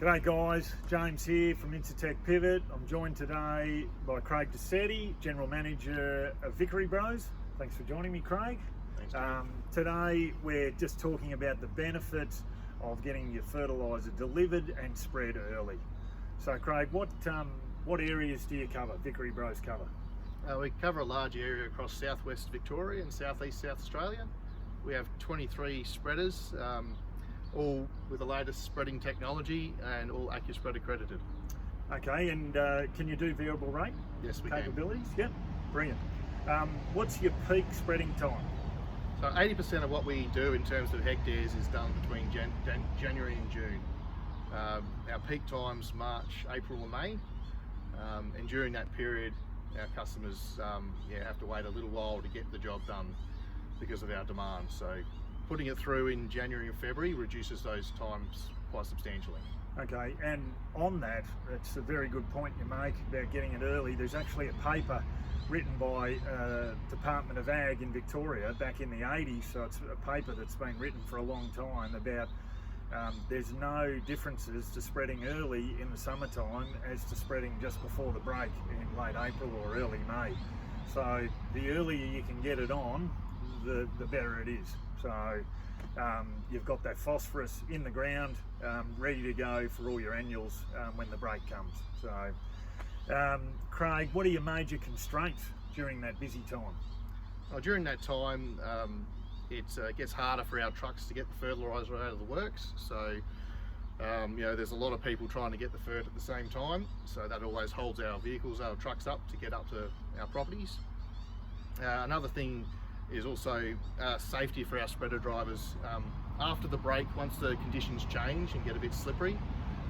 G'day guys, James here from Incitec Pivot. I'm joined today by Craig Dissetti, General Manager of Vickery Bros. Thanks for joining me, Craig. Thanks, James. Today we're just talking about the benefits of getting your fertiliser delivered and spread early. So Craig, what areas do you cover, Vickery Bros cover? We cover a large area across southwest Victoria and southeast South Australia. We have 23 spreaders, all with the latest spreading technology and all AccuSpread accredited. Okay, and can you do variable rate Yes, we capabilities? Yep, brilliant. What's your peak spreading time? can. So 80% of what we do in terms of hectares is done between January and June. Our peak times March, April and May, and during that period our customers have to wait a little while to get the job done because of our demand. So putting it through in January and February reduces those times quite substantially. Okay, and on that, it's a very good point you make about getting it early. There's actually a paper written by Department of Ag in Victoria back in the 80s, so it's a paper that's been written for a long time about there's no differences to spreading early in the summertime as to spreading just before the break in late April or early May. So the earlier you can get it on, the better it is. So you've got that phosphorus in the ground, ready to go for all your annuals when the break comes. So Craig, what are your major constraints during that busy time? Well, during that time, it gets harder for our trucks to get the fertiliser out of the works. So there's a lot of people trying to get the fert at the same time. So that always holds our vehicles, our trucks up to get up to our properties. Another thing is also safety for our spreader drivers. After the break, once the conditions change and get a bit slippery,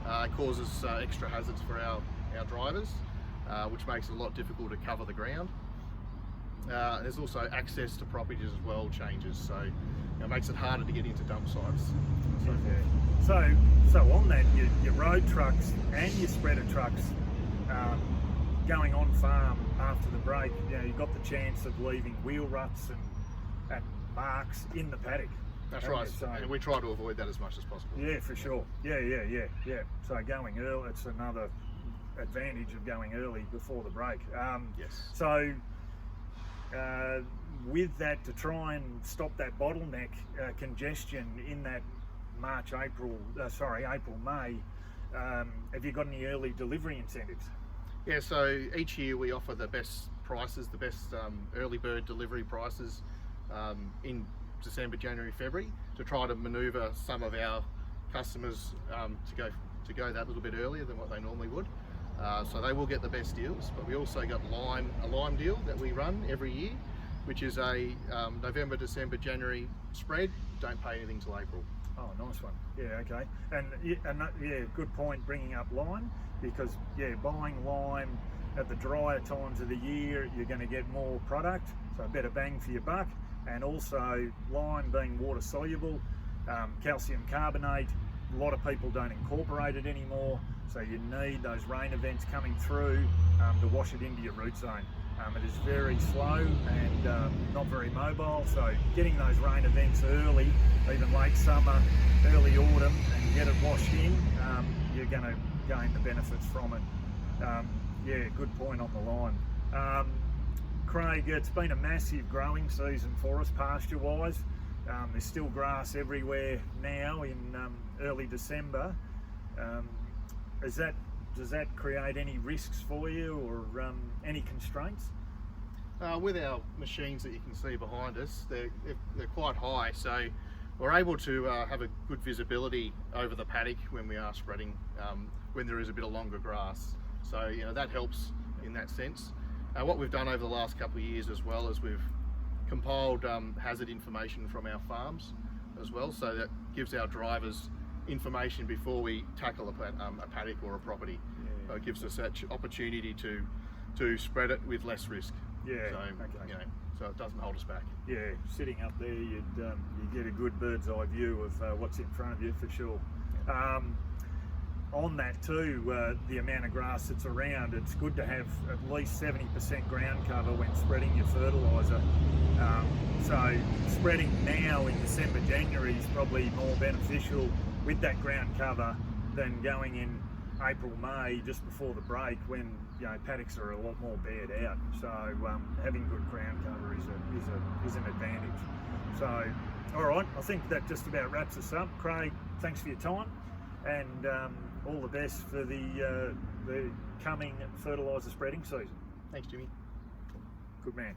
it causes extra hazards for our drivers, which makes it a lot difficult to cover the ground. There's also access to properties as well changes, so it makes it harder to get into dump sites. So on that, your road trucks and your spreader trucks going on farm after the break, you've got the chance of leaving wheel ruts and marks in the paddock. That's right, and we try to avoid that as much as possible. Yeah, for sure. Yeah. So going early, it's another advantage of going early before the break. Yes. So with that, to try and stop that bottleneck congestion in that April, May, have you got any early delivery incentives? Yeah, so each year we offer the best prices, the best early bird delivery prices in December, January, February, to try to manoeuvre some of our customers to go that little bit earlier than what they normally would. So they will get the best deals, but we also got a lime deal that we run every year, which is a November, December, January spread. Don't pay anything till April. Oh, nice one. Yeah, okay. And good point bringing up lime, because buying lime at the drier times of the year, you're going to get more product, so a better bang for your buck. And also lime being water soluble, calcium carbonate, a lot of people don't incorporate it anymore, so you need those rain events coming through to wash it into your root zone. It is very slow and not very mobile, so getting those rain events early, even late summer, early autumn, and get it washed in, you're going to gain the benefits from it. Good point on the lime. Craig, it's been a massive growing season for us pasture-wise. There's still grass everywhere now in early December. Does that create any risks for you or any constraints? With our machines that you can see behind us, they're quite high, so we're able to have a good visibility over the paddock when we are spreading, when there is a bit of longer grass. So that helps in that sense. What we've done over the last couple of years as well is we've compiled hazard information from our farms as well, so that gives our drivers information before we tackle a paddock or a property. So it gives us that opportunity to spread it with less risk. So it doesn't hold us back. Yeah, sitting up there, you get a good bird's eye view of what's in front of you for sure. On that too, the amount of grass that's around, it's good to have at least 70% ground cover when spreading your fertiliser. So spreading now in December, January is probably more beneficial with that ground cover than going in April, May, just before the break, when paddocks are a lot more bared out. So having good ground cover is an advantage. So, all right, I think that just about wraps us up. Craig, thanks for your time, and all the best for the coming fertiliser spreading season. Thanks, Jimmy. Good man.